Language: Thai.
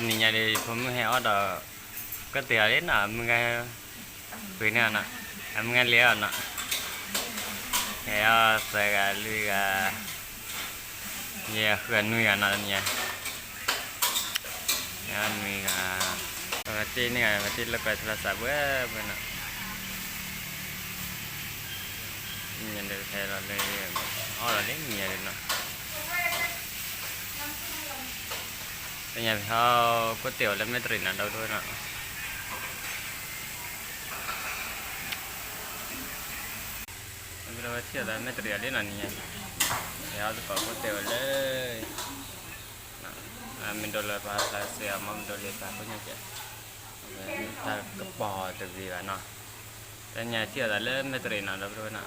นี่ไงเลยผมให้ออดก็เตียเล่นน่ะมึงไงคุยเนี่ยน่ะมึงไงเลี้ยน่ะให้ออใส่กันลุยกันเนี่ยเขื่อนนุ่ยกันน่ะเนี่ยเนี่ยนุ่ยกันปกติเนี่ยปกติเราไปโทรศัพท์เว้ยมันน่ะเนี่ยเดี๋ยวใช้เราเลยอ๋อเราเล่นเนี่ยเลยเนาะแต่เนี่ยเขาก๋วยเตี๋ยวแล้วไม่ตรินนะเราด้วยเนาะเราเที่ยวแล้วไม่ตรินเล่นอันนี้เดี๋ยวจะขอก๋วยเตี๋ยวเลยmình đồ lời bà là sẽ mong đồ lời bà có nhau chứ ta cấp bò từ gì vậy nó cái nhà chia là lên mấy tuổi nào đâu rồi nè